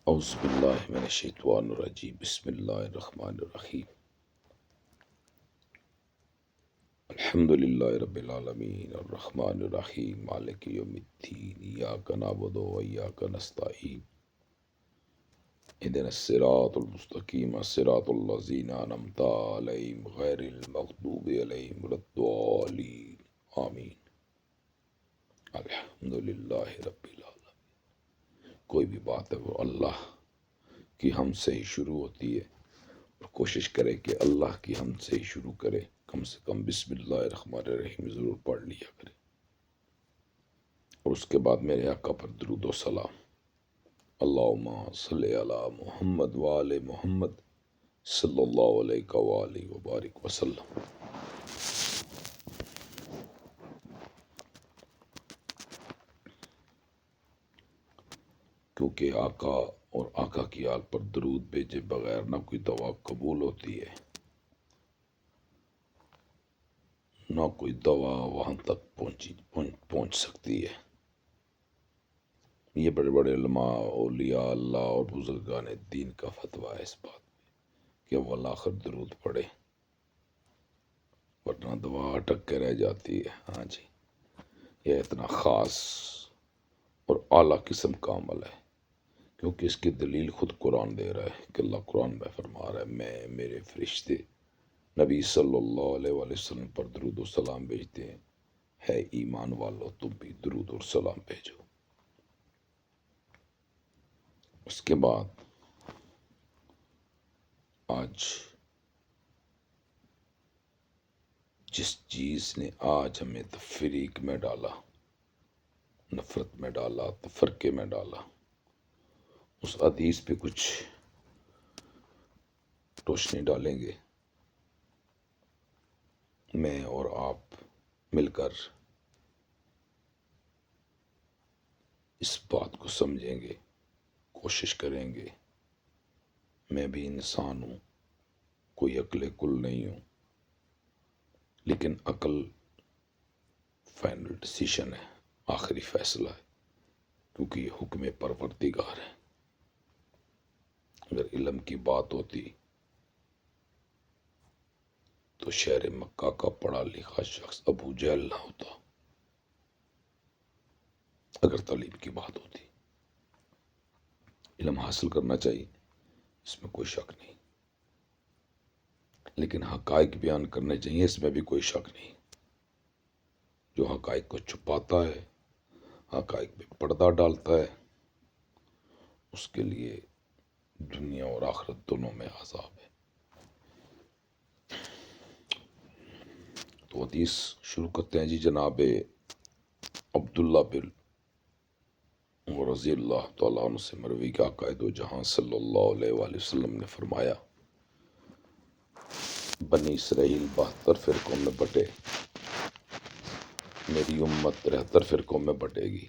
اعوذ باللہ من الشیطان الرجیم بسم اللہ الرحمن الرحیم الحمد للہ رب العالمین الرحمن الرحیم مالک یوم الدین ایاک نعبد و ایاک نستعین اهدنا الصراط المستقیم صراط الذین انعمت علیہم غیر المغضوب علیہم ولا الضالین آمین الحمد للہ رب العالمین۔ کوئی بھی بات ہے وہ اللہ کی ہم سے ہی شروع ہوتی ہے، اور کوشش کرے کہ اللہ کی ہم سے ہی شروع کرے، کم سے کم بسم اللہ الرحمن الرحیم ضرور پڑھ لیا کرے، اور اس کے بعد میرے آقا پر درود و سلام۔ اللہم صلی علی محمد وآل محمد صلی اللہ علیہ وآلہ وبارک وسلم۔ کیونکہ آقا اور آقا کی آل پر درود بھیجے بغیر نہ کوئی دعا قبول ہوتی ہے، نہ کوئی دعا وہاں تک پہنچ سکتی ہے۔ یہ بڑے بڑے علماء، اولیاء اللہ اور بزرگان دین کا فتویٰ ہے اس بات میں کہ اول آخر درود پڑھے، ورنہ دعا اٹک کے رہ جاتی ہے۔ ہاں جی، یہ اتنا خاص اور اعلیٰ قسم کا عمل ہے، کیونکہ اس کی دلیل خود قرآن دے رہا ہے کہ اللہ قرآن میں فرما رہا ہے، میں میرے فرشتے نبی صلی اللہ علیہ وآلہ وسلم پر درود و سلام بھیجتے ہیں، ہے ایمان والو تم بھی درود اور سلام بھیجو۔ اس کے بعد آج جس چیز نے آج ہمیں تفریق میں ڈالا، نفرت میں ڈالا، تفرقے میں ڈالا، اس حدیث پہ کچھ روشنی ڈالیں گے، میں اور آپ مل کر اس بات کو سمجھیں گے، کوشش کریں گے۔ میں بھی انسان ہوں، کوئی عقل کل نہیں ہوں، لیکن عقل فائنل ڈیسیشن ہے، آخری فیصلہ ہے، کیونکہ یہ حکم پروردگار ہے۔ اگر علم کی بات ہوتی تو شہر مکہ کا پڑھا لکھا شخص ابو جہل نہ ہوتا۔ اگر تعلیم کی بات ہوتی، علم حاصل کرنا چاہیے، اس میں کوئی شک نہیں، لیکن حقائق بیان کرنے چاہیے، اس میں بھی کوئی شک نہیں۔ جو حقائق کو چھپاتا ہے، حقائق پہ پردہ ڈالتا ہے، اس کے لیے دنیا اور آخرت دونوں میں عذاب ہے۔ تو حدیث شروع کرتے ہیں جی جناب عبداللہ بن رضی اللہ تعالیٰ عنہ سے مروی کہ آقا دو جہاں صلی اللہ علیہ وآلہ وسلم نے فرمایا، بنی اسرائیل 72 فرقوں میں بٹے، میری امت 73 فرقوں میں بٹے گی۔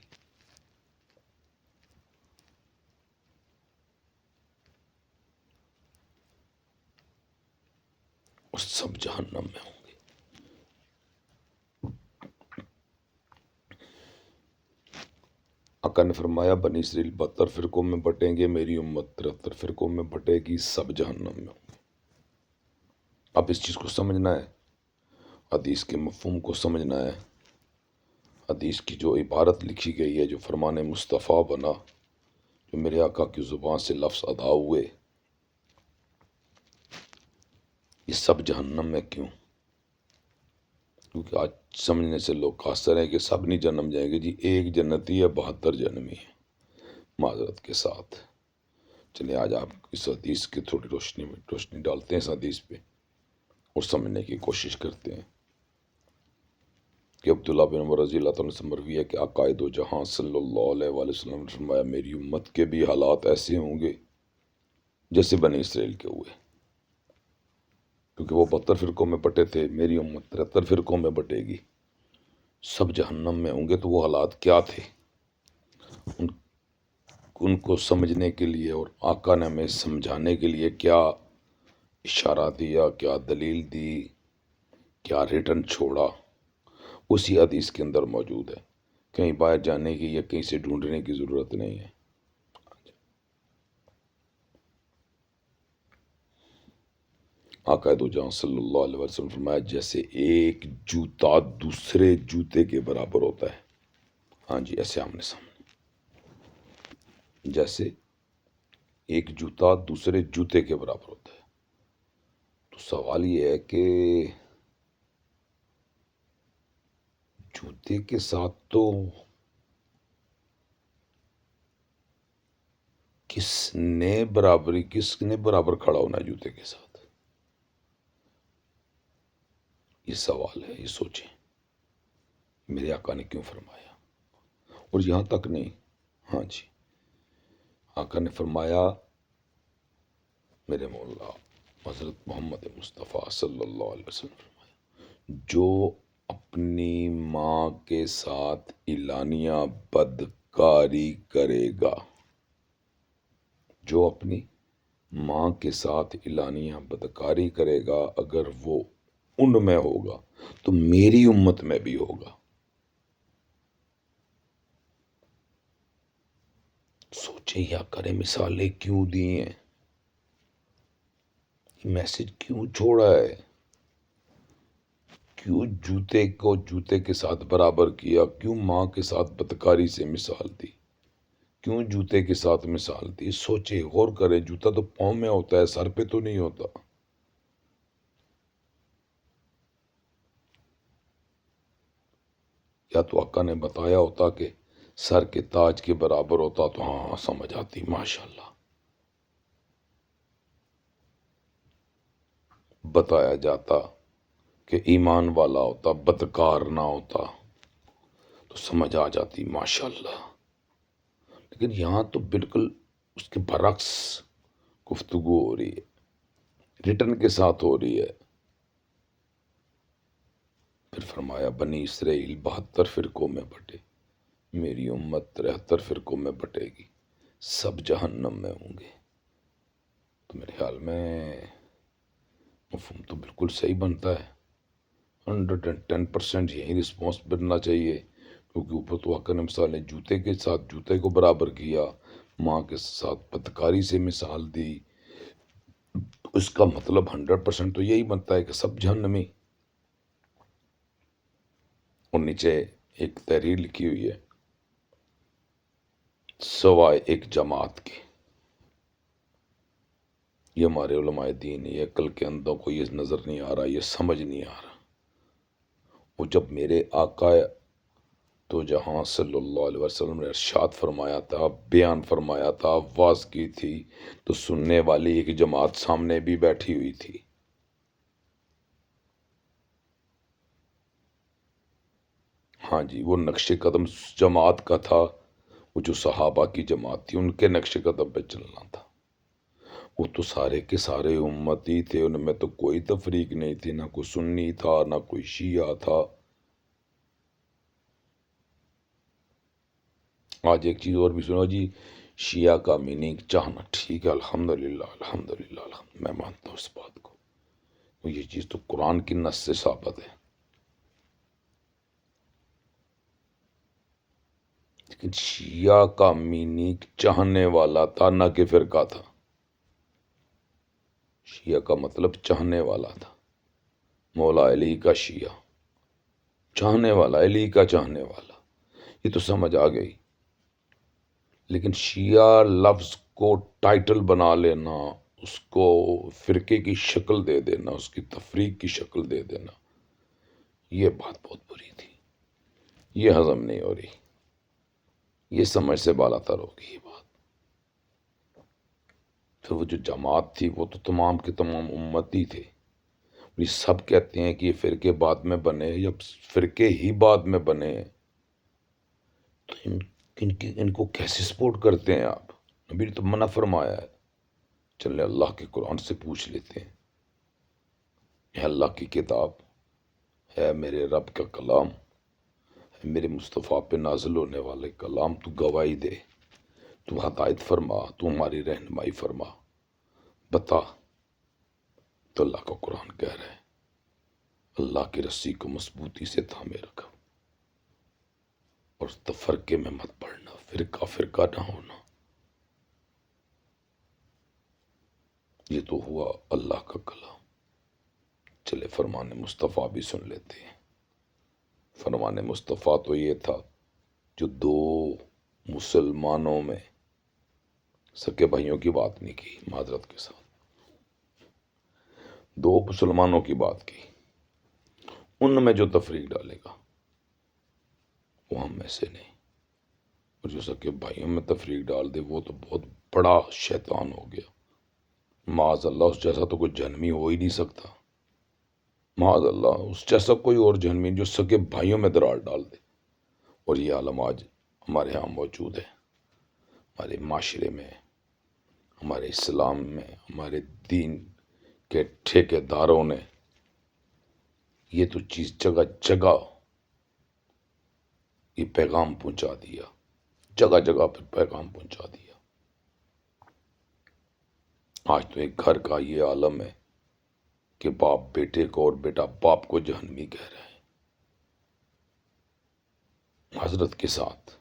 اور سب جہنم میں ہوں گے۔ آقا نے فرمایا بنی اسرائیل 72 فرقوں میں بٹیں گے، میری امت 73 فرقوں میں بٹے گی، سب جہنم میں ہوں گے۔ اب اس چیز کو سمجھنا ہے، حدیث کے مفہوم کو سمجھنا ہے، حدیث کی جو عبارت لکھی گئی ہے، جو فرمان مصطفیٰ بنا، جو میرے آقا کی زبان سے لفظ ادا ہوئے، یہ سب جہنم میں کیوں؟ کیونکہ آج سمجھنے سے لوگ قاصر ہیں کہ سب نہیں جہنم جائیں گے۔ جی ایک جنتی ہے، 72 جہنمی ہے، معذرت کے ساتھ۔ چلیں آج آپ اس حدیث کی تھوڑی روشنی ڈالتے ہیں اس حدیث پہ، اور سمجھنے کی کوشش کرتے ہیں کہ عبداللہ بن عمر رضی اللہ تعالیٰ سے مروی ہے کہ آقا دو جہاں صلی اللہ علیہ وآلہ وسلم نے فرمایا، میری امت کے بھی حالات ایسے ہوں گے جیسے بنی اسرائیل کے ہوئے، کیونکہ وہ 72 فرقوں میں بٹے تھے، میری امت 73 فرقوں میں بٹے گی، سب جہنم میں ہوں گے۔ تو وہ حالات کیا تھے، ان کو سمجھنے کے لیے اور آقا نے ہمیں سمجھانے کے لیے کیا اشارہ دیا، کیا دلیل دی، کیا ریٹن چھوڑا، اسی حدیث کے اندر موجود ہے۔ کہیں باہر جانے کی یا کہیں سے ڈھونڈنے کی ضرورت نہیں ہے۔ آقا دو جہاں صلی اللہ علیہ وسلم فرمایا جیسے ایک جوتا دوسرے جوتے کے برابر ہوتا ہے. ہاں جی، ایسے آمنے سامنے، جیسے ایک جوتا دوسرے جوتے کے برابر ہوتا ہے. تو سوال یہ ہے کہ جوتے کے ساتھ تو کس نے برابر کھڑا ہونا ہے جوتے کے ساتھ؟ یہ سوال ہے، یہ سوچیں میرے آقا نے کیوں فرمایا. اور یہاں تک نہیں، ہاں جی، آقا نے فرمایا، میرے مولا حضرت محمد مصطفیٰ صلی اللہ علیہ وسلم فرمایا، جو اپنی ماں کے ساتھ اعلانیہ بدکاری کرے گا، جو اپنی ماں کے ساتھ اعلانیہ بدکاری کرے گا، اگر وہ ان میں ہوگا تو میری امت میں بھی ہوگا. سوچیں یا کریں، مثالیں کیوں دی ہیں، میسج کیوں چھوڑا ہے، کیوں جوتے کو جوتے کے ساتھ برابر کیا، کیوں ماں کے ساتھ بدکاری سے مثال دی، کیوں جوتے کے ساتھ مثال دی. سوچے، غور کرے، جوتا تو پاؤں میں ہوتا ہے، سر پہ تو نہیں ہوتا. یا تو آقا نے بتایا ہوتا کہ سر کے تاج کے برابر ہوتا تو ہاں سمجھ آتی، ماشاءاللہ. بتایا جاتا کہ ایمان والا ہوتا، بدکار نہ ہوتا تو سمجھ آ جاتی، ماشاءاللہ. لیکن یہاں تو بالکل اس کے برعکس گفتگو ہو رہی ہے، ریٹن کے ساتھ ہو رہی ہے. پھر فرمایا بنی اسرائیل 72 فرقوں میں بٹے، میری امت 73 فرقوں میں بٹے گی، سب جہنم میں ہوں گے. تو میرے خیال میں مفہوم تو بالکل صحیح بنتا ہے. 110% یہی رسپانس بننا چاہیے، کیونکہ اوپر تو آقا نے مثال نے جوتے کے ساتھ جوتے کو برابر کیا، ماں کے ساتھ بدکاری سے مثال دی. اس کا مطلب 100% تو یہی بنتا ہے کہ سب جہنمی. اور نیچے ایک تحریر لکھی ہوئی ہے، سوائے ایک جماعت کے. یہ ہمارے علماء دین، یہ عقل کے اندوں کو یہ نظر نہیں آ رہا، یہ سمجھ نہیں آ رہا. وہ جب میرے آقا تو جہاں صلی اللہ علیہ وسلم نے ارشاد فرمایا تھا، بیان فرمایا تھا، واز کی تھی، تو سننے والی ایک جماعت سامنے بھی بیٹھی ہوئی تھی. ہاں جی، وہ نقش قدم جماعت کا تھا، وہ جو صحابہ کی جماعت تھی ان کے نقش قدم پہ چلنا تھا. وہ تو سارے کے سارے امتی تھے، ان میں تو کوئی تفریق نہیں تھی، نہ کوئی سنی تھا نہ کوئی شیعہ تھا. آج ایک چیز اور بھی سنو جی، شیعہ کا میننگ چاہنا، ٹھیک ہے، الحمدللہ الحمدللہ الحمد، میں مانتا ہوں اس بات کو، یہ چیز تو قرآن کی نص سے ثابت ہے. لیکن شیعہ کا میننگ چاہنے والا تھا، نہ کہ فرقہ تھا. شیعہ کا مطلب چاہنے والا تھا، مولا علی کا شیعہ، چاہنے والا، علی کا چاہنے والا، یہ تو سمجھ آ گئی. لیکن شیعہ لفظ کو ٹائٹل بنا لینا، اس کو فرقے کی شکل دے دینا، اس کی تفریق کی شکل دے دینا، یہ بات بہت بری تھی، یہ ہضم نہیں ہو رہی، یہ سمجھ سے بالا تر ہوگی یہ بات. پھر وہ جو جماعت تھی وہ تو تمام کے تمام امتی تھے. یہ سب کہتے ہیں کہ یہ فرقے بعد میں بنے، یا فرقے ہی بعد میں بنے، تو ان کو کیسے سپورٹ کرتے ہیں آپ؟ نبی نے تو منع فرمایا ہے. چلے اللہ کے قرآن سے پوچھ لیتے ہیں، ہے اللہ کی کتاب، ہے میرے رب کا کلام، ہے میرے مصطفیٰ پہ نازل ہونے والے کلام، تو گواہی دے، تو ہدایت فرما، تو ہماری رہنمائی فرما، بتا. تو اللہ کا قرآن کہہ رہا ہے اللہ کی رسی کو مضبوطی سے تھامے رکھا، اور تفرقے میں مت پڑنا، فرقہ فرقہ نہ ہونا. یہ تو ہوا اللہ کا کلام. چلے فرمان مصطفیٰ بھی سن لیتے ہیں۔ فرمان مصطفیٰ تو یہ تھا جو دو مسلمانوں میں سکے بھائیوں کی بات نہیں کی، معذرت کے ساتھ دو مسلمانوں کی بات کی، ان میں جو تفریق ڈالے گا وہ ہم میں سے نہیں، اور جو سکے بھائیوں میں تفریق ڈال دے وہ تو بہت بڑا شیطان ہو گیا۔ معاذ اللہ، اس جیسا تو کوئی جہنمی ہو ہی نہیں سکتا۔ معاذ اللہ، اس جیسا کوئی اور جہنمی جو سکے بھائیوں میں دراڑ ڈال دے۔ اور یہ عالم آج ہمارے ہاں موجود ہے، ہمارے معاشرے میں، ہمارے اسلام میں، ہمارے دین کے ٹھیکیداروں نے یہ تو چیز جگہ جگہ یہ پیغام پہنچا دیا، جگہ جگہ پر پیغام پہنچا دیا۔ آج تو ایک گھر کا یہ عالم ہے کہ باپ بیٹے کو اور بیٹا باپ کو جہنمی کہہ رہے ہیں۔ حضرت کے ساتھ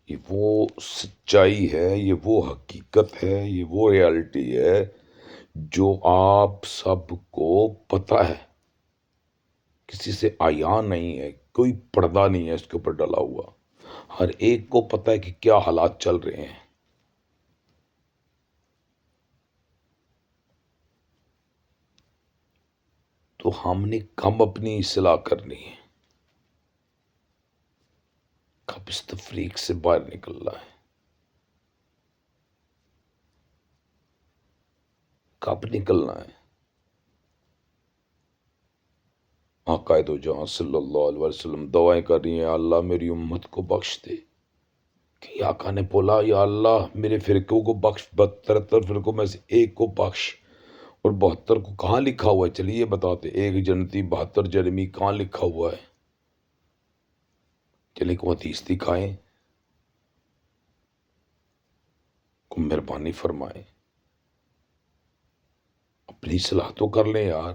یہ وہ سچائی ہے، یہ وہ حقیقت ہے، یہ وہ ریالٹی ہے جو آپ سب کو پتہ ہے، کسی سے عیاں نہیں ہے، کوئی پردہ نہیں ہے اس کے اوپر ڈلا ہوا، ہر ایک کو پتہ ہے کہ کیا حالات چل رہے ہیں۔ تو ہم نے کم اپنی اصلاح کرنی ہے، کب اس تفریق سے باہر نکلنا ہے، کب نکلنا ہے۔ آقا دو جہاں صلی اللہ علیہ وسلم دعائیں کر رہی ہیں، اللہ میری امت کو بخش دے، کہ آقا نے بولا یا اللہ میرے فرقوں کو بخش، 73 فرقوں میں سے ایک کو بخش۔ اور 72 کو کہاں لکھا ہوا ہے؟ چلیے بتاتے، ایک جنتی 72 جرمی کہاں لکھا ہوا ہے؟ چلے کو حدیث دکھائیں، کو مہربانی فرمائیں، اپنی اصلاح تو کر لیں یار۔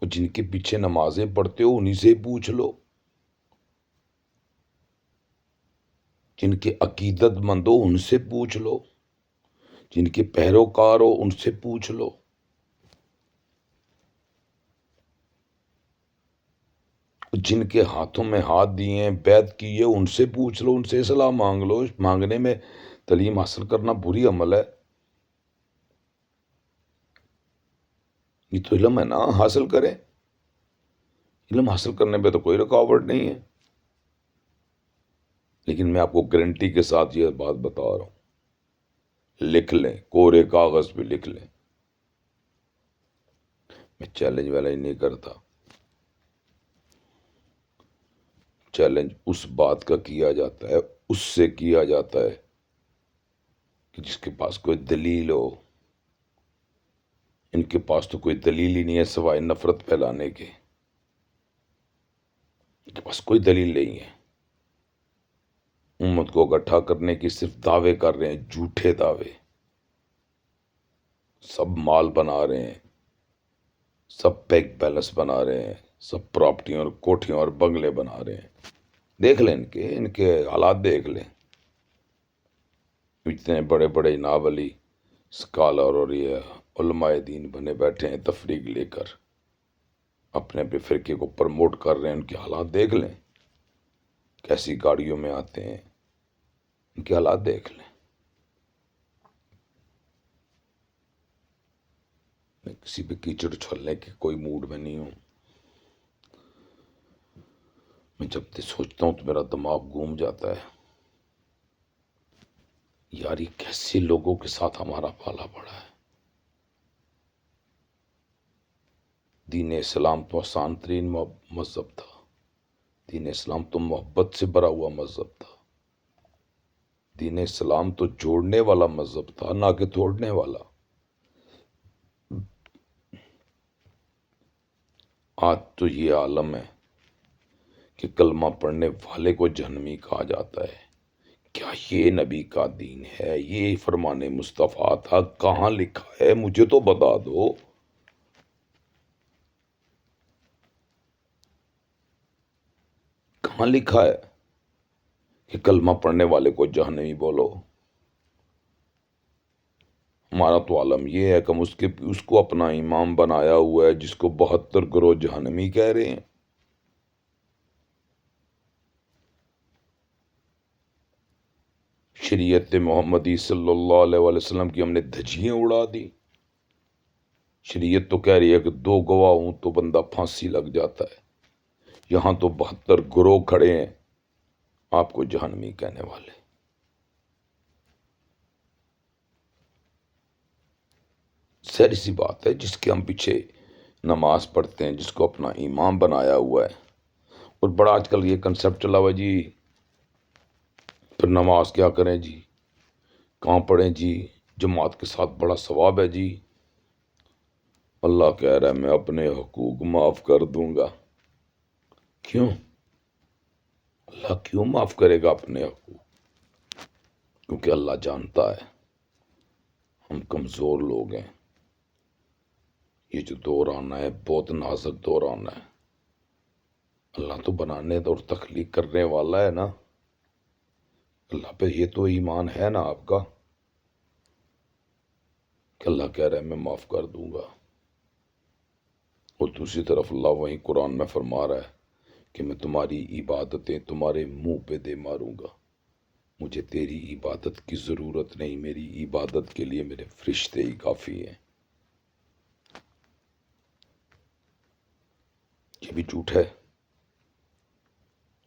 اور جن کے پیچھے نمازیں پڑھتے ہو انہی سے پوچھ لو، جن کے عقیدت مند ہو ان سے پوچھ لو، جن کے پیروکار ہو ان سے پوچھ لو۔ جن کے ہاتھوں میں ہاتھ دیے ہیں، بیعت کی ہے، ان سے پوچھ لو، ان سے اصلاح مانگ لو۔ مانگنے میں تعلیم حاصل کرنا بری عمل ہے، یہ تو علم ہے نا، حاصل کریں۔ علم حاصل کرنے پہ تو کوئی رکاوٹ نہیں ہے، لیکن میں آپ کو گارنٹی کے ساتھ یہ بات بتا رہا ہوں، لکھ لیں، کورے کاغذ پہ لکھ لیں۔ میں چیلنج ویلنج نہیں کرتا، چیلنج اس بات کا کیا جاتا ہے، اس سے کیا جاتا ہے کہ جس کے پاس کوئی دلیل ہو۔ ان کے پاس تو کوئی دلیل ہی نہیں ہے سوائے نفرت پھیلانے کے، ان کے پاس کوئی دلیل نہیں ہے۔ امت کو اکٹھا کرنے کی صرف دعوے کر رہے ہیں، جھوٹے دعوے، سب مال بنا رہے ہیں، سب بینک بیلنس بنا رہے ہیں، سب پراپرٹیوں اور کوٹھیوں اور بنگلے بنا رہے ہیں۔ دیکھ لیں ان کے حالات دیکھ لیں، اتنے بڑے بڑے جناب علی اسکالر اور یہ علماء دین بنے بیٹھے ہیں تفریق لے کر، اپنے اپنے فرقے کو پرموٹ کر رہے ہیں، ان کے حالات دیکھ لیں، کیسی گاڑیوں میں آتے ہیں، ان کے حالات دیکھ لیں۔ میں کسی پہ کیچڑ چھلنے کے کوئی موڈ میں نہیں ہوں، میں جب تک سوچتا ہوں تو میرا دماغ گھوم جاتا ہے، یار یہ کیسے لوگوں کے ساتھ ہمارا پالا پڑا ہے۔ دین اسلام تو آسان ترین مذہب تھا، دین اسلام تو محبت سے بھرا ہوا مذہب تھا، دین اسلام تو جوڑنے والا مذہب تھا، نہ کہ توڑنے والا۔ آج تو یہ عالم ہے کہ کلمہ پڑھنے والے کو جہنمی کہا جاتا ہے۔ کیا یہ نبی کا دین ہے؟ یہ فرمان مصطفیٰ تھا؟ کہاں لکھا ہے؟ مجھے تو بتا دو۔ کہاں لکھا ہے کہ کلمہ پڑھنے والے کو جہنمی بولو؟ ہمارا تو عالم یہ ہے کہ ہم اس کو اپنا امام بنایا ہوا ہے، جس کو 72 گروہ جہنمی کہہ رہے ہیں۔ شریعت محمدی صلی اللہ علیہ وسلم کی ہم نے دھجیاں اڑا دی۔ شریعت تو کہہ رہی ہے کہ 2 گواہ ہوں تو بندہ پھانسی لگ جاتا ہے، یہاں تو 72 گروہ کھڑے ہیں آپ کو جہنمی کہنے والے۔ سہری سی بات ہے، جس کے ہم پیچھے نماز پڑھتے ہیں، جس کو اپنا امام بنایا ہوا ہے، اور بڑا آج کل یہ کنسیپٹ چلا ہوا جی، پھر نماز کیا کریں جی، کہاں پڑھیں جی، جماعت کے ساتھ بڑا ثواب ہے جی۔ اللہ کہہ رہا ہے میں اپنے حقوق معاف کر دوں گا۔ کیوں؟ اللہ کیوں معاف کرے گا اپنے حقوق؟ کیونکہ اللہ جانتا ہے ہم کمزور لوگ ہیں، یہ جو دور آنا ہے بہت نازک دور آنا ہے۔ اللہ تو بنانے اور تخلیق کرنے والا ہے نا، اللہ پہ یہ تو ایمان ہے نا آپ کا کہ اللہ کہہ رہا ہے میں معاف کر دوں گا۔ اور دوسری طرف اللہ وہیں قرآن میں فرما رہا ہے کہ میں تمہاری عبادتیں تمہارے منہ پہ دے ماروں گا، مجھے تیری عبادت کی ضرورت نہیں، میری عبادت کے لیے میرے فرشتے ہی کافی ہیں۔ یہ بھی جھوٹ ہے۔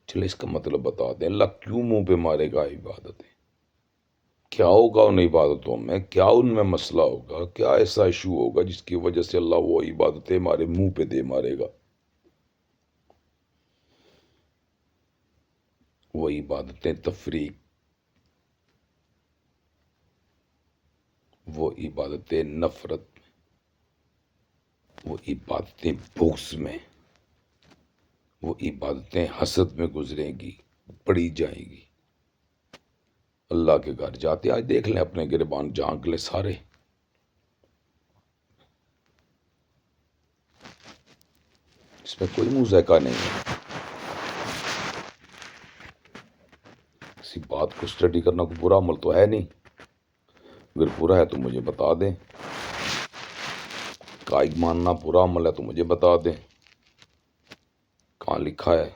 چلے اس کا مطلب بتا دیں، اللہ کیوں منہ پہ مارے گا عبادتیں؟ کیا ہوگا ان عبادتوں میں؟ کیا ان میں مسئلہ ہوگا؟ کیا ایسا ایشو ہوگا جس کی وجہ سے اللہ وہ عبادتیں ہمارے منہ پہ دے مارے گا؟ وہ عبادتیں تفریق، وہ عبادتیں نفرت، وہ عبادتیں بغض میں، وہ عبادتیں حسد میں گزریں گی، پڑی جائیں گی۔ اللہ کے گھر جاتے آج دیکھ لیں، اپنے گریبان جھانک لیں سارے، اس میں کوئی مذائقہ نہیں ہے۔ کسی بات کو اسٹڈی کرنا کوئی برا عمل تو ہے نہیں، اگر برا ہے تو مجھے بتا دیں، قائد ماننا برا عمل ہے تو مجھے بتا دیں، کہاں لکھا ہے؟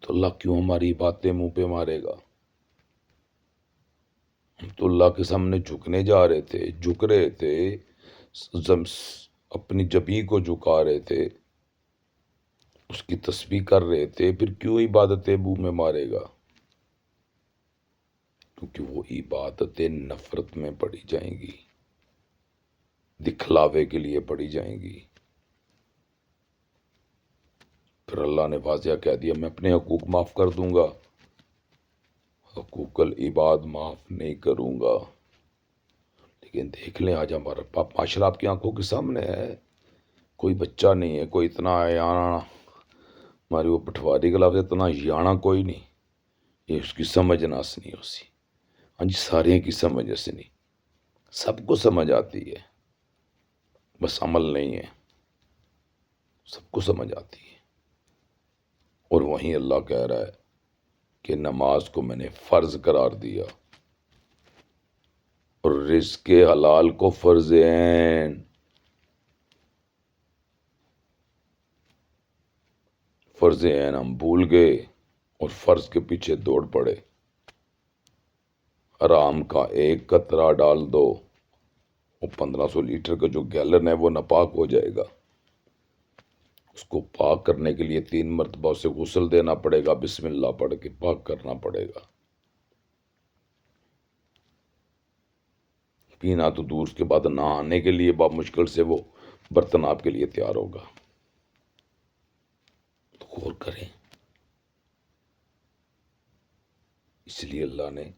تو اللہ کیوں ہماری باتیں منہ پہ مارے گا؟ ہم تو اللہ کے سامنے جھکنے جا رہے تھے، جھک رہے تھے، اپنی جبیں کو جھکا رہے تھے، اس کی تسبیح کر رہے تھے، پھر کیوں عبادتیں منہ میں مارے گا؟ کیونکہ وہ عبادتیں نفرت میں پڑی جائیں گی، دکھلاوے کے لیے پڑی جائیں گی۔ پھر اللہ نے واضح کہہ دیا میں اپنے حقوق معاف کر دوں گا، حقوق العباد معاف نہیں کروں گا۔ لیکن دیکھ لیں آج ہمارا معاشرہ آپ کی آنکھوں کے سامنے ہے، کوئی بچہ نہیں ہے، کوئی اتنا یانا، ہماری وہ پٹواری کا لفظ، اتنا یانا کوئی نہیں، یہ اس کی سمجھ نہ سنی اسی۔ ہاں جی، سارے کی سمجھ سنی، سب کو سمجھ آتی ہے، بس عمل نہیں ہے، سب کو سمجھ آتی ہے۔ اور وہیں اللہ کہہ رہا ہے کہ نماز کو میں نے فرض قرار دیا، اور رزق حلال کو فرض عین۔ فرض عین ہم بھول گئے اور فرض کے پیچھے دوڑ پڑے۔ حرام کا ایک قطرہ ڈال دو، وہ 1500 لیٹر کا جو گیلن ہے وہ ناپاک ہو جائے گا۔ اس کو پاک کرنے کے لیے 3 مرتبہ اسے غسل دینا پڑے گا، بسم اللہ پڑھ کے پاک کرنا پڑے گا۔ پینا تو دور، اس کے بعد نہانے کے لیے بہت مشکل سے وہ برتن آپ کے لیے تیار ہوگا۔ تو غور کریں، اس لیے اللہ نے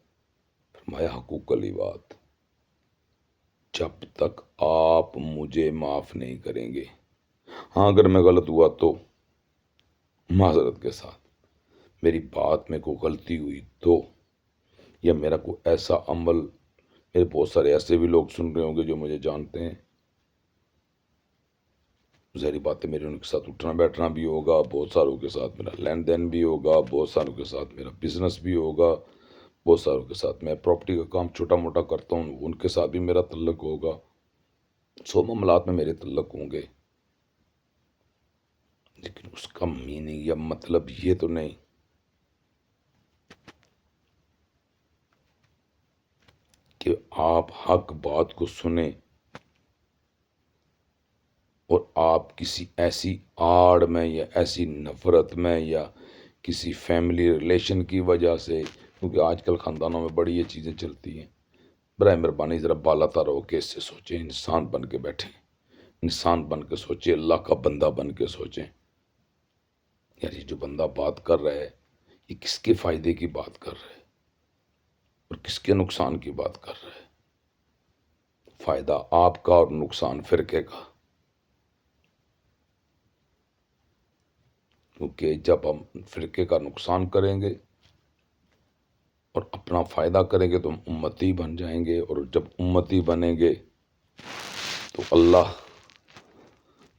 فرمایا حقوق العباد، جب تک آپ مجھے معاف نہیں کریں گے، ہاں اگر میں غلط ہوا تو معذرت کے ساتھ، میری بات میں کوئی غلطی ہوئی تو، یا میرا کوئی ایسا عمل، میرے بہت سارے ایسے بھی لوگ سن رہے ہوں گے جو مجھے جانتے ہیں، ظاہری بات ہے میرے ان کے ساتھ اٹھنا بیٹھنا بھی ہوگا، بہت ساروں کے ساتھ میرا لین دین بھی ہوگا، بہت ساروں کے ساتھ میرا بزنس بھی ہوگا، بہت ساروں کے ساتھ میں پراپرٹی کا کام چھوٹا موٹا کرتا ہوں، ان کے ساتھ بھی میرا تعلق ہوگا، 100 معاملات میں میرے تعلق ہوں گے، لیکن اس کا میننگ یا مطلب یہ تو نہیں کہ آپ حق بات کو سنیں اور آپ کسی ایسی آڑ میں یا ایسی نفرت میں یا کسی فیملی ریلیشن کی وجہ سے، کیونکہ آج کل خاندانوں میں بڑی یہ چیزیں چلتی ہیں، برائے مہربانی ذرا بالا تر ہو کے اس سے سوچیں، انسان بن کے بیٹھیں، انسان بن کے سوچیں، اللہ کا بندہ بن کے سوچیں، یار یہ جو بندہ بات کر رہا ہے یہ کس کے فائدے کی بات کر رہا ہے اور کس کے نقصان کی بات کر رہا ہے؟ فائدہ آپ کا اور نقصان فرقے کا، کیونکہ جب ہم فرقے کا نقصان کریں گے اور اپنا فائدہ کریں گے تو ہم امتی بن جائیں گے، اور جب امتی بنیں گے تو اللہ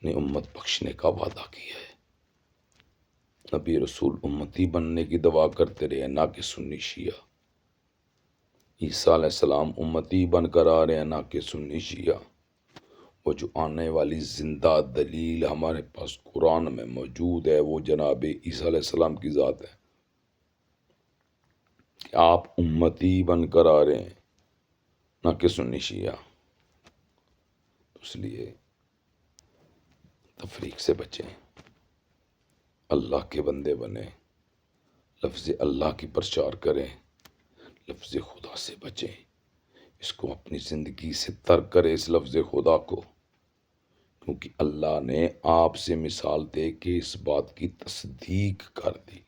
نے امت بخشنے کا وعدہ کیا ہے۔ نبی رسول امتی بننے کی دعا کرتے رہے، نہ کہ سنی شیعہ۔ عیسیٰ علیہ السلام امتی بن کر آ رہے ہیں، نہ کہ سنی شیعہ۔ وہ جو آنے والی زندہ دلیل ہمارے پاس قرآن میں موجود ہے وہ جناب عیسیٰ علیہ السلام کی ذات ہے کہ آپ امتی بن کر آ رہے ہیں، نہ کہ سنی شیعہ۔ اس لیے تفریق سے بچیں، اللہ کے بندے بنیں، لفظ اللہ کی پرچار کریں، لفظ خدا سے بچیں، اس کو اپنی زندگی سے ترک کریں اس لفظ خدا کو، کیونکہ اللہ نے آپ سے مثال دے کے اس بات کی تصدیق کر دی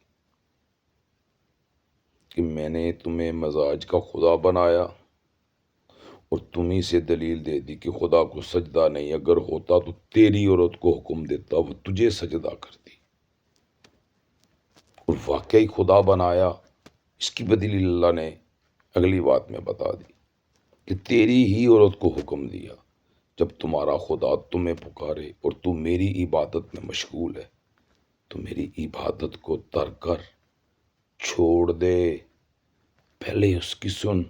کہ میں نے تمہیں مزاج کا خدا بنایا، اور تمہیں سے دلیل دے دی کہ خدا کو سجدہ نہیں، اگر ہوتا تو تیری عورت کو حکم دیتا وہ تجھے سجدہ کرتی، اور واقعی خدا بنایا۔ اس کی بدلیل اللہ نے اگلی بات میں بتا دی کہ تیری ہی عورت کو حکم دیا، جب تمہارا خدا تمہیں پکارے اور تو میری عبادت میں مشغول ہے تو میری عبادت کو ترک کر، چھوڑ دے، پہلے اس کی سن،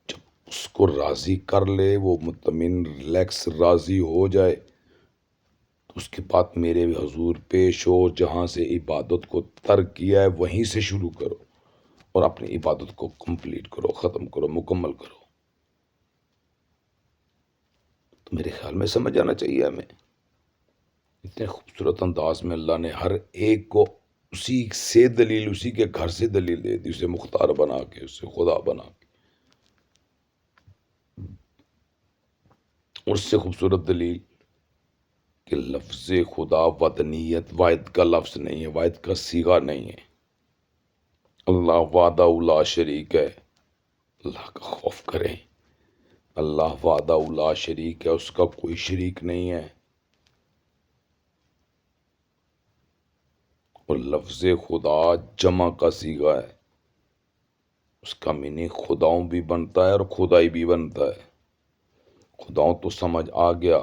جب اس کو راضی کر لے، وہ مطمئن ریلیکس راضی ہو جائے تو اس کے بعد میرے حضور پیش ہو، جہاں سے عبادت کو ترک کیا ہے وہیں سے شروع کرو اور اپنی عبادت کو کمپلیٹ کرو، ختم کرو، مکمل کرو۔ تو میرے خیال میں سمجھ آنا چاہیے ہمیں، اتنے خوبصورت انداز میں اللہ نے ہر ایک کو اسی سے دلیل، اسی کے گھر سے دلیل دے دی، اسے مختار بنا کے، اسے خدا بنا کے، اور اس سے خوبصورت دلیل کہ لفظ خدا وطنیت واحد کا لفظ نہیں ہے، واحد کا صیغہ نہیں ہے۔ اللہ وحدہ لا شریک ہے، اللہ کا خوف کریں، اللہ وحدہ لا شریک ہے، اس کا کوئی شریک نہیں ہے۔ اور لفظ خدا جمع کا صیغہ ہے، اس کا میننگ خداؤں بھی بنتا ہے اور خدائی بھی بنتا ہے۔ خداؤں تو سمجھ آ گیا،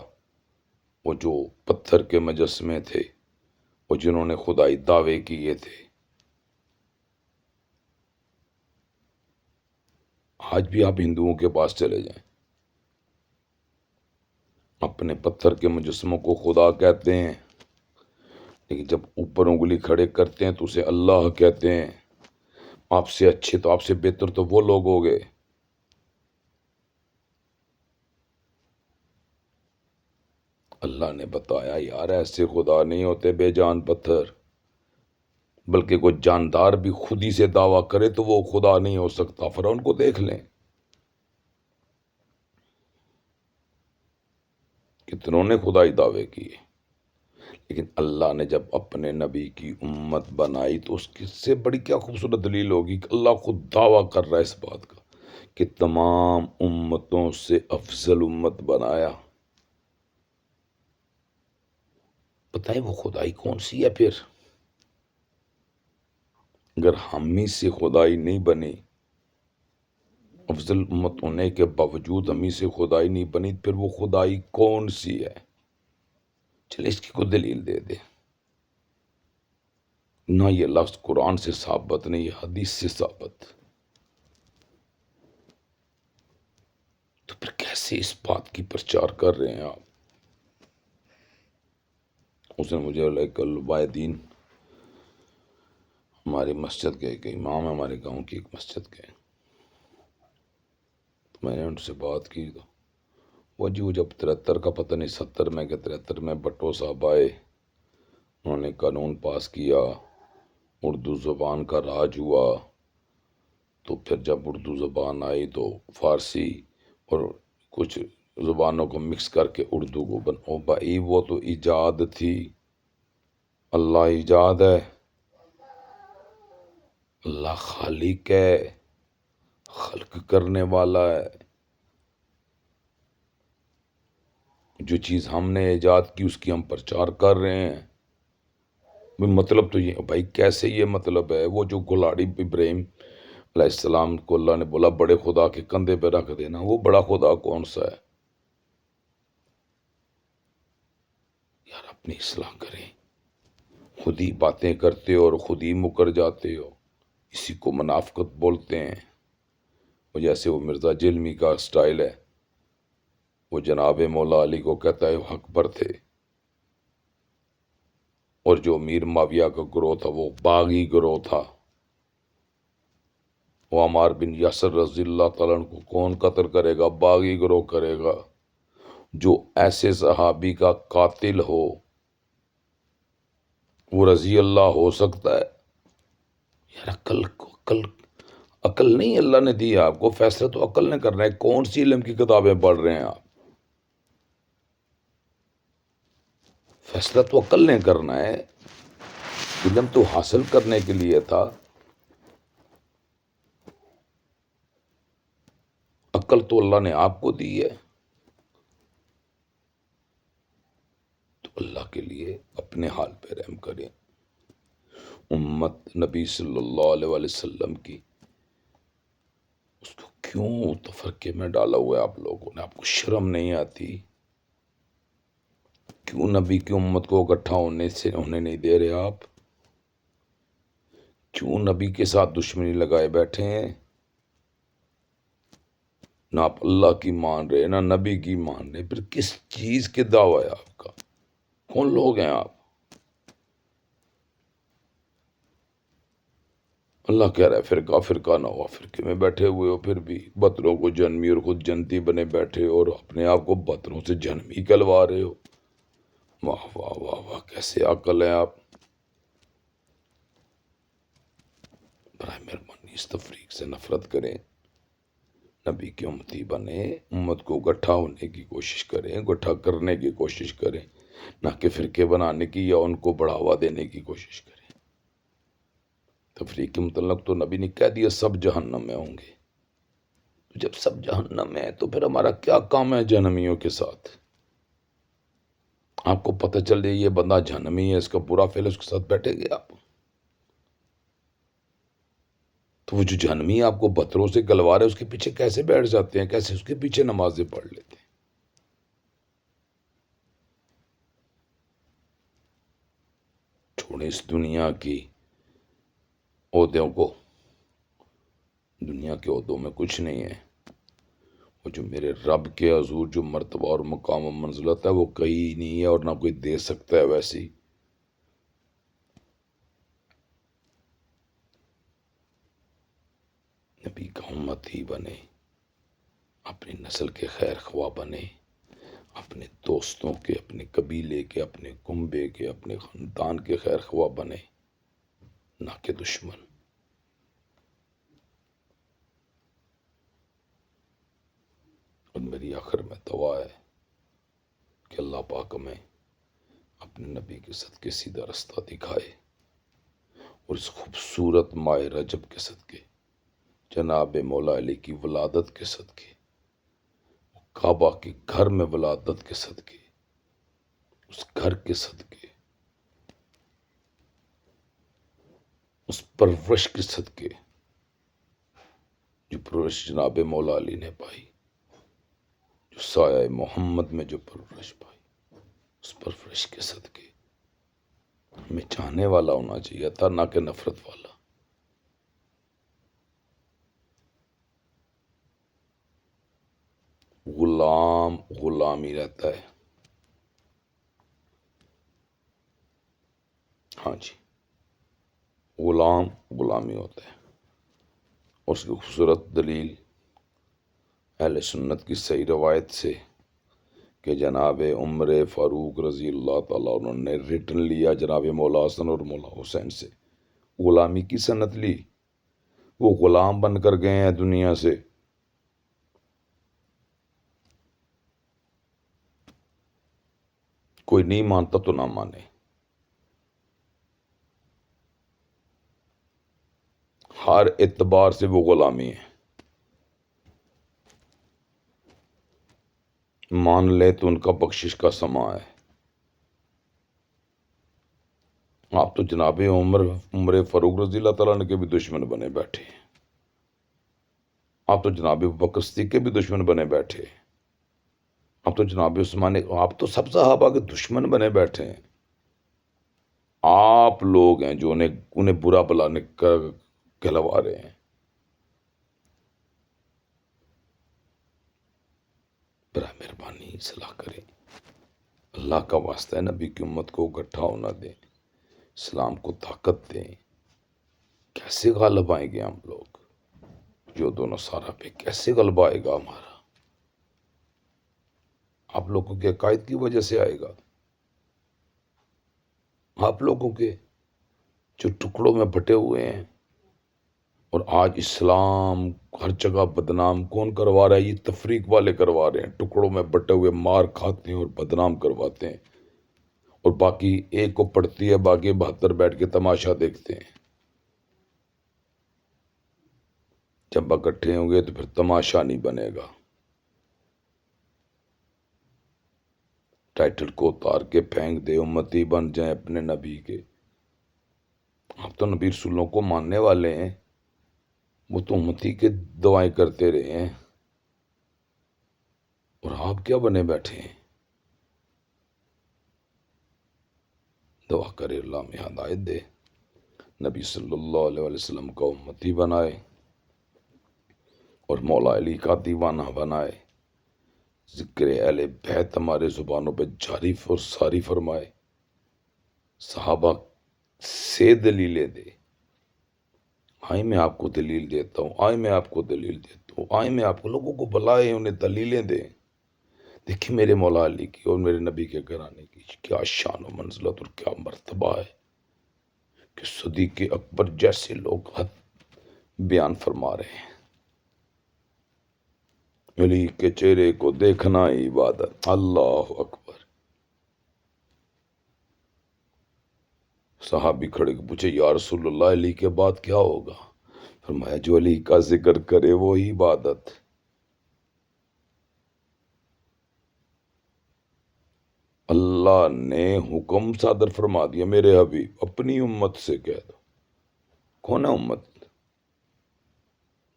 وہ جو پتھر کے مجسمے تھے، وہ جنہوں نے خدائی دعوے کیے تھے۔ آج بھی آپ ہندوؤں کے پاس چلے جائیں، اپنے پتھر کے مجسموں کو خدا کہتے ہیں، لیکن جب اوپر انگلی کھڑے کرتے ہیں تو اسے اللہ کہتے ہیں۔ آپ سے اچھے تو آپ سے بہتر تو وہ لوگ ہو گئے۔ اللہ نے بتایا یار ایسے خدا نہیں ہوتے بے جان پتھر، بلکہ کوئی جاندار بھی خود ہی سے دعویٰ کرے تو وہ خدا نہیں ہو سکتا۔ فرعون کو دیکھ لیں، کتنوں نے خدائی دعوے کیے، لیکن اللہ نے جب اپنے نبی کی امت بنائی تو اس کی سے بڑی کیا خوبصورت دلیل ہوگی کہ اللہ خود دعویٰ کر رہا ہے اس بات کا کہ تمام امتوں سے افضل امت بنایا۔ بتائیں وہ خدائی کون سی ہے پھر؟ اگر ہم ہی سے خدائی نہیں بنی، افضل امت ہونے کے باوجود ہم ہی سے خدائی نہیں بنی، پھر وہ خدائی کون سی ہے؟ چلے اس کی کوئی دلیل دے دے۔ نہ یہ لفظ قرآن سے ثابت، نہیں یہ حدیث سے ثابت۔ تو پھر کیسے اس بات کی پرچار کر رہے ہیں آپ؟ اس نے مجھے الوائدین ہماری مسجد گئے کہ امام ہے ہمارے گاؤں کی ایک مسجد گئے، تو میں نے ان سے بات کی، تو وہ جب 73 کا پتہ نہیں 70 میں کہ 73 میں بھٹو صاحب آئے، انہوں نے قانون پاس کیا، اردو زبان کا راج ہوا، تو پھر جب اردو زبان آئی تو فارسی اور کچھ زبانوں کو مکس کر کے اردو کو او بھائی وہ تو ایجاد تھی، اللہ ایجاد ہے، اللہ خالق ہے، خلق کرنے والا ہے۔ جو چیز ہم نے ایجاد کی اس کی ہم پرچار کر رہے ہیں۔ مطلب تو یہ بھائی کیسے یہ مطلب ہے؟ وہ جو گلاڑی ابراہیم علیہ السلام کو اللہ نے بولا بڑے خدا کے کندھے پہ رکھ دینا، وہ بڑا خدا کون سا ہے؟ یار اپنی اصلاح کریں، خود ہی باتیں کرتے ہو اور خود ہی مکر جاتے ہو، اسی کو منافقت بولتے ہیں۔ وہ جیسے وہ مرزا جلمی کا سٹائل ہے، وہ جناب مولا علی کو کہتا ہے وہ حق پر تھے، اور جو میر معاویہ کا گروہ تھا وہ باغی گروہ تھا۔ وہ عمار بن یاسر رضی اللہ تعالیٰ عنہ کو کون قتل کرے گا؟ باغی گروہ کرے گا۔ جو ایسے صحابی کا قاتل ہو وہ رضی اللہ ہو سکتا ہے؟ یار عقل نہیں اللہ نے دی آپ کو، فیصلہ تو عقل نے کرنا ہے۔ کون سی علم کی کتابیں پڑھ رہے ہیں آپ؟ فیصلہ تو عقل نے کرنا ہے، علم تو حاصل کرنے کے لیے تھا۔ عقل تو اللہ نے آپ کو دی ہے، تو اللہ کے لیے اپنے حال پہ رحم کریں۔ امت نبی صلی اللہ علیہ وسلم کی، اس کو کیوں تفرقے میں ڈالا ہوا ہے آپ لوگوں نے؟ آپ کو شرم نہیں آتی؟ کیوں نبی کی امت کو اکٹھا ہونے نہیں دے رہے آپ؟ کیوں نبی کے ساتھ دشمنی لگائے بیٹھے ہیں؟ نہ آپ اللہ کی مان رہے نہ نبی کی مان رہے، پھر کس چیز کے دعویٰ ہے آپ کا؟ کون لوگ ہیں آپ؟ اللہ کہہ رہا ہے فرقہ فرقہ نہ ہوا، فرقے میں بیٹھے ہوئے ہو، پھر بھی بطروں کو جنمی اور خود جنتی بنے بیٹھے، اور اپنے آپ کو بطروں سے جنمی کلوا رہے ہو۔ واہ واہ واہ واہ، کیسے عقل ہیں آپ! برائے مہربانی اس تفریق سے نفرت کریں، نبی کی امتی بنے، امت کو اکٹھا ہونے کی کوشش کریں، اکٹھا کرنے کی کوشش کریں، نہ کہ فرقے بنانے کی یا ان کو بڑھاوا دینے کی کوشش کریں۔ تفریق کے متعلق تو نبی نے کہہ دیا سب جہنم میں ہوں گے، تو جب سب جہنم میں ہے تو پھر ہمارا کیا کام ہے جہنمیوں کے ساتھ؟ آپ کو پتہ چل جائے یہ بندہ جہنمی ہے، اس کا برا فعل، اس کے ساتھ بیٹھے گے آپ؟ تو وہ جو جہنمی آپ کو بطروں سے گلوا رہے اس کے پیچھے کیسے بیٹھ جاتے ہیں؟ کیسے اس کے پیچھے نمازیں پڑھ لیتے ہیں؟ چھوڑیں اس دنیا کی عہدوں کو، دنیا کے عہدوں میں کچھ نہیں ہے۔ وہ جو میرے رب کے حضور جو مرتبہ اور مقام و منزلت ہے وہ کہیں نہیں ہے، اور نہ کوئی دے سکتا ہے ویسی۔ نبی کا امتی بنے، اپنی نسل کے خیر خواہ بنے، اپنے دوستوں کے، اپنے قبیلے کے، اپنے کنبے کے، اپنے خاندان کے خیر خواہ بنے، نہ کہ دشمن۔ اور میری آخر میں دعا ہے کہ اللہ پاک ہمیں اپنے نبی کے صدقے سیدھا رستہ دکھائے، اور اس خوبصورت ماہ رجب کے صدقے، جناب مولا علی کی ولادت کے صدقے، کعبہ کے گھر میں ولادت کے صدقے، اس گھر کے صدقے، اس پرورش کے صدقے جو پرورش جناب مولا علی نے پائی، جو سایہ محمد میں جو پرورش پائی، اس پرورش کے صدقے ہمیں چاہنے والا ہونا چاہیے تھا، نہ کہ نفرت والا۔ غلام غلام ہی رہتا ہے۔ ہاں جی، غلام غلامی ہوتا ہے۔ اور اس کی خوبصورت دلیل اہل سنت کی صحیح روایت سے کہ جناب عمر فاروق رضی اللہ تعالیٰ انہوں نے ریٹن لیا جناب مولا حسن اور مولا حسین سے، غلامی کی سنت لی، وہ غلام بن کر گئے ہیں دنیا سے۔ کوئی نہیں مانتا تو نہ مانے، ہر اعتبار سے وہ غلامی ہے۔ مان لے تو ان کا بخشش کا سما ہے۔ آپ تو جناب عمر فاروق رضی اللہ تعالیٰ کے بھی دشمن بنے بیٹھے، آپ تو جناب بکر صدیق کے بھی دشمن بنے بیٹھے، آپ تو جناب عثمان، آپ تو سب صحابہ کے دشمن بنے بیٹھے ہیں۔ آپ لوگ ہیں جو انہیں برا بلا کہلوا رہے ہیں۔ برائے مہربانی اصلاح کریں، اللہ کا واسطہ ہے، نبی کی امت کو اکٹھا ہونا دیں، اسلام کو طاقت دیں۔ کیسے غالب آئیں گے ہم لوگ جو دونوں سارا پہ؟ کیسے غلبہ آئے گا ہمارا؟ آپ لوگوں کے عقائد کی وجہ سے آئے گا، آپ لوگوں کے جو ٹکڑوں میں بٹے ہوئے ہیں۔ اور آج اسلام ہر جگہ بدنام کون کروا رہا ہے؟ یہ تفریق والے کروا رہے ہیں، ٹکڑوں میں بٹے ہوئے مار کھاتے ہیں اور بدنام کرواتے ہیں، اور باقی ایک کو پڑتی ہے، باقی 72 بیٹھ کے تماشا دیکھتے ہیں۔ جب اکٹھے ہوں گے تو پھر تماشا نہیں بنے گا۔ ٹائٹل کو اتار کے پھینک دے، امتی بن جائیں اپنے نبی کے۔ آپ تو نبی رسولوں کو ماننے والے ہیں، وہ تو امتی کے دعائیں کرتے رہے ہیں، اور آپ کیا بنے بیٹھے ہیں؟ دعا کرے اللہ میں ہدایت دے، نبی صلی اللہ علیہ وسلم کا امتی بنائے، اور مولا علی کا دیوانہ بنائے، ذکر اہل بیت ہمارے زبانوں پہ جاری اور ساری فرمائے، صحابہ سے دلیلیں دے۔ آئیں میں آپ کو دلیل دیتا ہوں، آئیں میں آپ کو دلیل دیتا ہوں، آئیں میں آپ کو لوگوں کو بلائے، انہیں دلیلیں دیں۔ دیکھیں میرے مولا علی کی اور میرے نبی کے گھرانے کی کیا شان و منزلت اور کیا مرتبہ ہے، کہ صدیق اکبر جیسے لوگ حد بیان فرما رہے ہیں۔ علی کے چہرے کو دیکھنا ہی عبادت، اللہ اکبر۔ صحابی کھڑے کے پوچھے یا رسول اللہ علی کے بعد کیا ہوگا؟ فرمایا جو علی کا ذکر کرے وہی عبادت۔ اللہ نے حکم صادر فرما دیا، میرے حبیب اپنی امت سے کہہ دو۔ کون ہے امت؟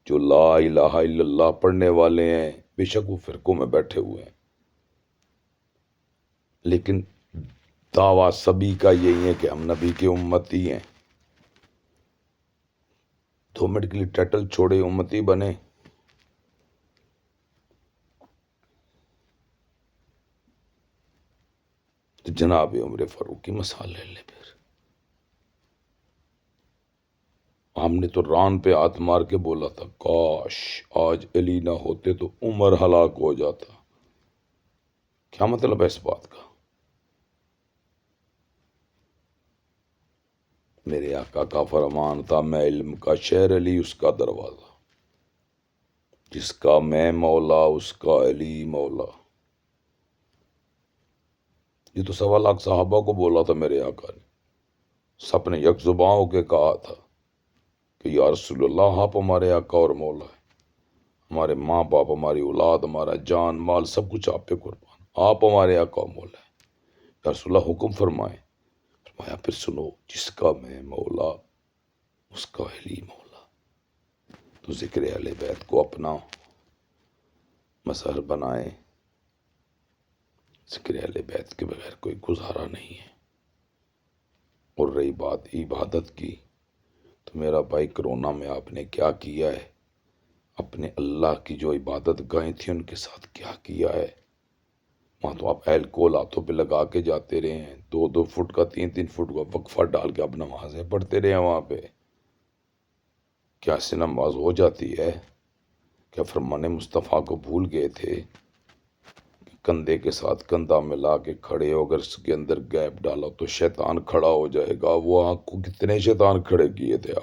جو لا الہ الا اللہ پڑھنے والے ہیں، بے شک وہ فرقوں میں بیٹھے ہوئے ہیں، لیکن دعویٰ سبھی کا یہی ہے کہ ہم نبی کے امتی ہیں۔ 2 منٹ کے لیے ٹائٹل چھوڑے، امتی بنے۔ تو جناب عمر فاروق کی مثال لے لے۔ پھر ہم نے تو ران پہ ہاتھ مار کے بولا تھا کاش آج علی نہ ہوتے تو عمر ہلاک ہو جاتا۔ کیا مطلب ہے اس بات کا؟ میرے آقا کا فرمان تھا میں علم کا شہر علی اس کا دروازہ، جس کا میں مولا اس کا علی مولا۔ یہ تو 1.25 صحابہ کو بولا تھا میرے آقا نے، سب نے یک زباں ہو کے کہا تھا کہ یا رسول اللہ آپ ہمارے آقا اور مولا ہے، ہمارے ماں باپ، ہماری اولاد، ہمارا جان مال سب کچھ آپ پہ قربان، آپ ہمارے آقا اور مولا ہے، یا رسول اللہ حکم فرمائیں۔ فرمایا پھر سنو، جس کا میں مولا اس کا علی مولا۔ تو ذکر اہل بیت کو اپنا مظہر بنائیں، ذکر اہل بیت کے بغیر کوئی گزارا نہیں ہے۔ اور رہی بات عبادت کی، تو میرا بھائی کرونا میں آپ نے کیا کیا ہے؟ اپنے اللہ کی جو عبادت گاہیں تھیں ان کے ساتھ کیا کیا ہے؟ وہاں تو آپ الکوہل ہاتھوں پہ لگا کے جاتے رہے ہیں، 2 2 فٹ کا 3 3 فٹ کا وقفہ ڈال کے آپ نمازیں پڑھتے رہے ہیں وہاں پہ. کیا ایسے نماز ہو جاتی ہے؟ کیا فرمان مصطفیٰ کو بھول گئے تھے؟ کندھے کے ساتھ کندھا ملا کے کھڑے ہو، اگر اس کے اندر گیپ ڈالا تو شیطان کھڑا ہو جائے گا. وہ آنکھ کو کتنے شیطان کھڑے کیے تھے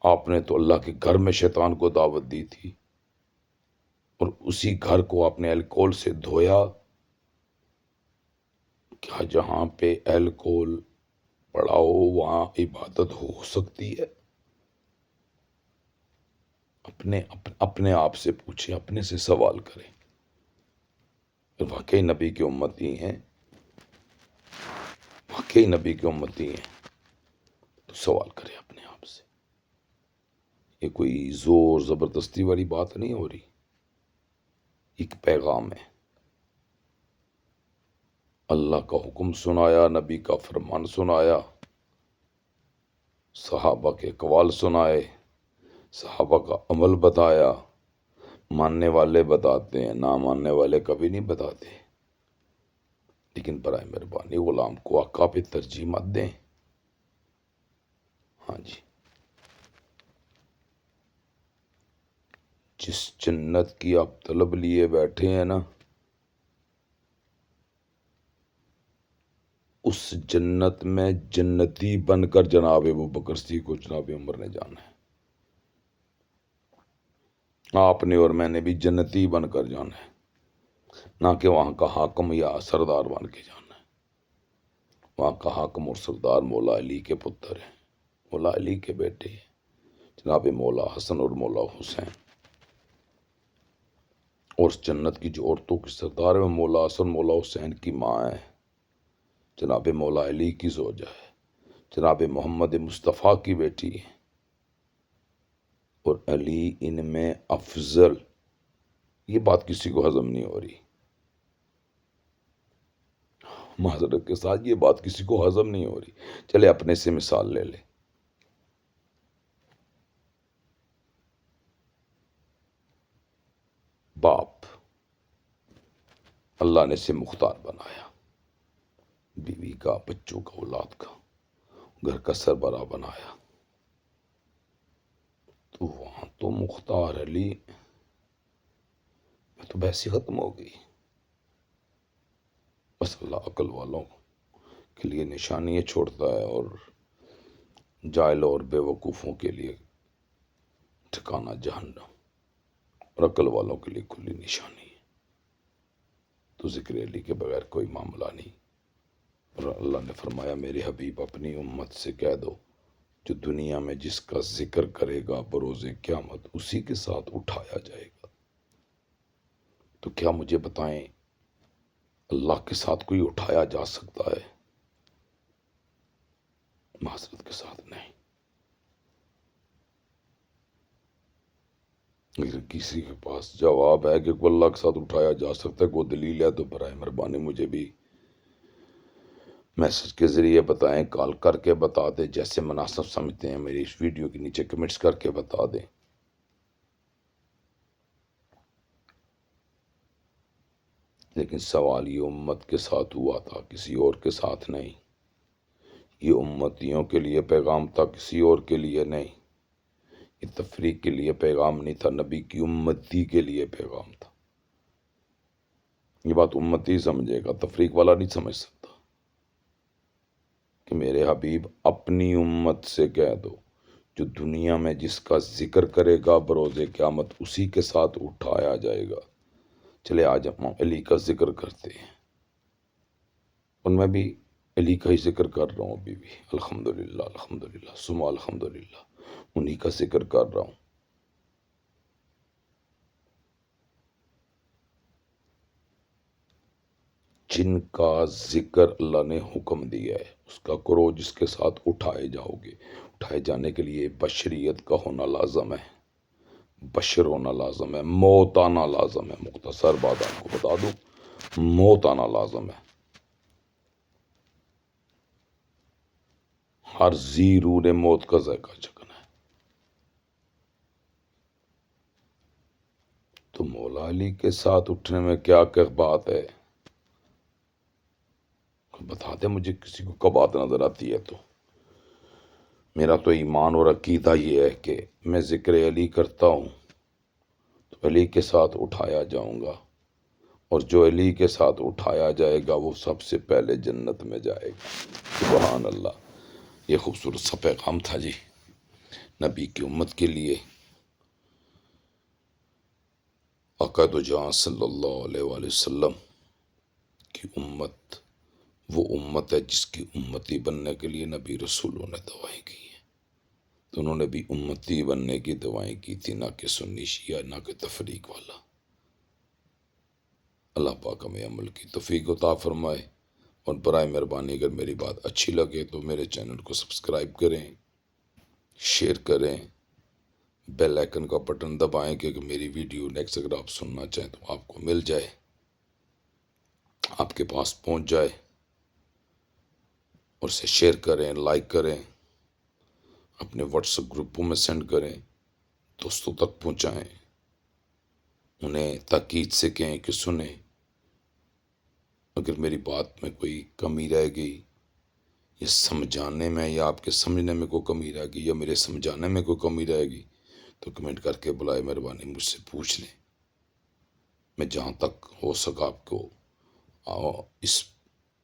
آپ نے تو اللہ کے گھر میں شیطان کو دعوت دی تھی، اور اسی گھر کو آپ نے الکوہل سے دھویا. کیا جہاں پہ الکوہل پڑا ہو وہاں عبادت ہو سکتی ہے؟ اپنے آپ سے پوچھیں، اپنے سے سوال کریں. واقعی نبی کی امتی ہیں، واقعی نبی کی امتی ہیں، تو سوال کریں اپنے آپ سے. یہ کوئی زور زبردستی والی بات نہیں ہو رہی، ایک پیغام ہے. اللہ کا حکم سنایا، نبی کا فرمان سنایا، صحابہ کے اقوال سنائے، صحابہ کا عمل بتایا. ماننے والے بتاتے ہیں، نہ ماننے والے کبھی نہیں بتاتے. لیکن برائے مہربانی غلام کو آقا پہ ترجیح مت دیں. ہاں جی، جس جنت کی آپ طلب لیے بیٹھے ہیں نا، اس جنت میں جنتی بن کر جناب ابوبکر صدیق کو جناب عمر نے جانا ہے. آپ نے اور میں نے بھی جنتی بن کر جانا ہے، نہ کہ وہاں کا حاکم یا سردار بن کے جانا ہے. وہاں کا حاکم اور سردار مولا علی کے پتر ہیں، مولا علی کے بیٹے ہیں، جناب مولا حسن اور مولا حسین. اور اس جنت کی جو عورتوں کی سردار ہے وہ مولا حسن مولا حسین کی ماں ہے، جناب مولا علی کی زوجہ ہے، جناب محمد مصطفیٰ کی بیٹی ہے. اور علی ان میں افضل. یہ بات کسی کو ہضم نہیں ہو رہی، معذرت کے ساتھ یہ بات کسی کو ہضم نہیں ہو رہی. چلے اپنے سے مثال لے لیں. باپ، اللہ نے اسے مختار بنایا، بیوی کا، بچوں کا، اولاد کا، گھر کا سربراہ بنایا. تو وہاں تو مختار علی میں تو بحث ہی ختم ہو گئی. بس اللہ عقل والوں کے لیے نشانیاں چھوڑتا ہے، اور جاہل اور بے وقوفوں کے لیے ٹھکانہ جہنم، اور عقل والوں کے لیے کلی نشانی ہے. تو ذکر علی کے بغیر کوئی معاملہ نہیں. اور اللہ نے فرمایا میرے حبیب اپنی امت سے کہہ دو جو دنیا میں جس کا ذکر کرے گا بروز قیامت اسی کے ساتھ اٹھایا جائے گا. تو کیا مجھے بتائیں اللہ کے ساتھ کوئی اٹھایا جا سکتا ہے؟ معذرت کے ساتھ نہیں. اگر کسی کے پاس جواب ہے کہ کوئی اللہ کے ساتھ اٹھایا جا سکتا ہے، کوئی دلیل ہے، تو برائے مہربانی مجھے بھی میسج کے ذریعے بتائیں، کال کر کے بتا دیں، جیسے مناسب سمجھتے ہیں. میری اس ویڈیو کے نیچے کمنٹس کر کے بتا دیں. لیکن سوال یہ امت کے ساتھ ہوا تھا، کسی اور کے ساتھ نہیں. یہ امتیوں کے لیے پیغام تھا، کسی اور کے لیے نہیں. یہ تفریق کے لیے پیغام نہیں تھا، نبی کی امتی کے لیے پیغام تھا. یہ بات امتی سمجھے گا، تفریق والا نہیں سمجھ سکتا. کہ میرے حبیب اپنی امت سے کہہ دو جو دنیا میں جس کا ذکر کرے گا بروز قیامت اسی کے ساتھ اٹھایا جائے گا. چلے آج ہم علی کا ذکر کرتے ہیں، اور میں بھی علی کا ہی ذکر کر رہا ہوں ابھی بھی. الحمدللہ الحمدللہ ثم الحمدللہ، انہی کا ذکر کر رہا ہوں. جن کا ذکر اللہ نے حکم دیا ہے اس کا کرو، جس کے ساتھ اٹھائے جاؤ گے. اٹھائے جانے کے لیے بشریت کا ہونا لازم ہے، بشر ہونا لازم ہے، موت آنا لازم ہے. مختصر بات آپ کو بتا دوں، موت آنا لازم ہے. ہر ذی روح نے موت کا ذائقہ چکھنا ہے۔ تو مولا علی کے ساتھ اٹھنے میں کیا بات ہے؟ بتا دے مجھے، کسی کو کب بات نظر آتی ہے تو۔ میرا تو ایمان اور عقیدہ یہ ہے کہ میں ذکر علی کرتا ہوں تو علی کے ساتھ اٹھایا جاؤں گا، اور جو علی کے ساتھ اٹھایا جائے گا وہ سب سے پہلے جنت میں جائے گا۔ سبحان اللہ۔ یہ خوبصورت سا پیغام تھا جی نبی کی امت کے لیے۔ آقا دو جہاں صلی اللہ علیہ وآلہ وسلم کی امت وہ امت ہے جس کی امتی بننے کے لیے نبی رسولوں نے دعائیں کی ہیں۔ تو انہوں نے بھی امتی بننے کی دعائیں کی تھی، نہ کہ سنی شیعہ، نہ کہ تفریق والا۔ اللہ پاک ہمیں عمل کی توفیق عطا فرمائے، اور برائے مہربانی اگر میری بات اچھی لگے تو میرے چینل کو سبسکرائب کریں، شیئر کریں، بیل آئیکن کا بٹن دبائیں کہ میری ویڈیو نیکسٹ اگر آپ سننا چاہیں تو آپ کو مل جائے، آپ کے پاس پہنچ جائے، اور اسے شیئر کریں، لائک کریں، اپنے واٹس ایپ گروپوں میں سینڈ کریں، دوستوں تک پہنچائیں، انہیں تاکید سے کہیں کہ سنیں۔ اگر میری بات میں کوئی کمی رہ گئی، یا سمجھانے میں یا آپ کے سمجھنے میں کوئی کمی رہ گئی، یا میرے سمجھانے میں کوئی کمی رہ گئی، تو کمنٹ کر کے بلائے مہربانی مجھ سے پوچھ لیں۔ میں جہاں تک ہو سکا آپ کو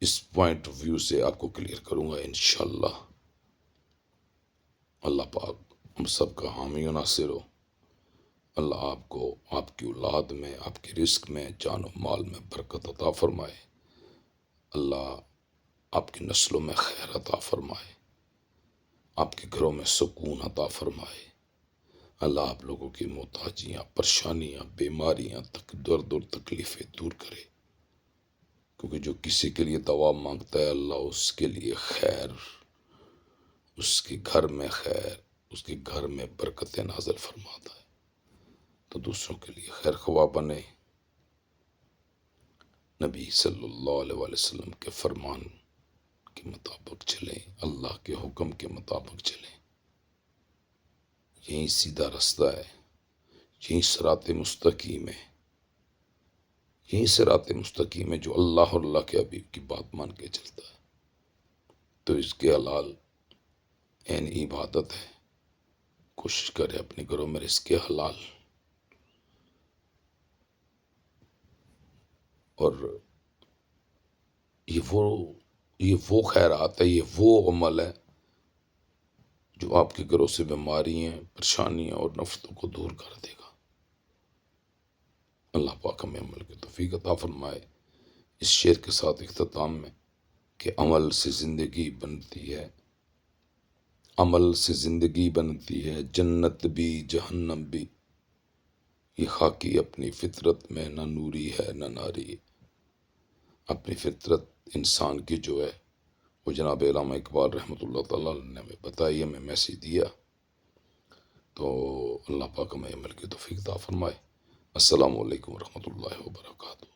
اس پوائنٹ آف ویو سے آپ کو کلیئر کروں گا انشاءاللہ۔ اللہ پاک ہم سب کا حامی و ناصر ہو۔ اللہ آپ کو، آپ کی اولاد میں، آپ کے رزق میں، جان و مال میں برکت عطا فرمائے۔ اللہ آپ کی نسلوں میں خیر عطا فرمائے، آپ کے گھروں میں سکون عطا فرمائے۔ اللہ آپ لوگوں کی محتاجیاں، پریشانیاں، بیماریاں، درد اور تکلیفیں دور کرے، کیونکہ جو کسی کے لیے دوا مانگتا ہے اللہ اس کے لیے خیر، اس کے گھر میں خیر، اس کے گھر میں برکتیں نازل فرماتا ہے۔ تو دوسروں کے لیے خیر خواہ بنے، نبی صلی اللہ علیہ وآلہ وسلم کے فرمان کے مطابق چلیں، اللہ کے حکم کے مطابق چلیں۔ یہی سیدھا رستہ ہے، یہی صراط مستقیم ہے، یہی صراط مستقیم ہے جو اللہ اور اللہ کے حبیب کی بات مان کے چلتا ہے۔ تو اس کے حلال عین عبادت ہے، کوشش کرے اپنے گھروں میں رزق حلال، اور یہ وہ خیرات ہے، یہ وہ عمل ہے جو آپ کے گھروں سے بیماریاں، پریشانیاں اور نفرتوں کو دور کر دے گا۔ اللہ پاک ہمیں عمل کی توفیق عطا فرمائے۔ اس شعر کے ساتھ اختتام میں کہ عمل سے زندگی بنتی ہے، عمل سے زندگی بنتی ہے، جنت بھی جہنم بھی، یہ خاکی اپنی فطرت میں نہ نوری ہے نہ ناری۔ اپنی فطرت انسان کی جو ہے وہ جناب علامہ اقبال رحمۃ اللہ تعالیٰ نے ہمیں بتائی، ہمیں میسیج دیا۔ تو اللہ پاک ہمیں عمل کی توفیق عطا فرمائے۔ السلام علیکم ورحمۃ اللہ وبرکاتہ۔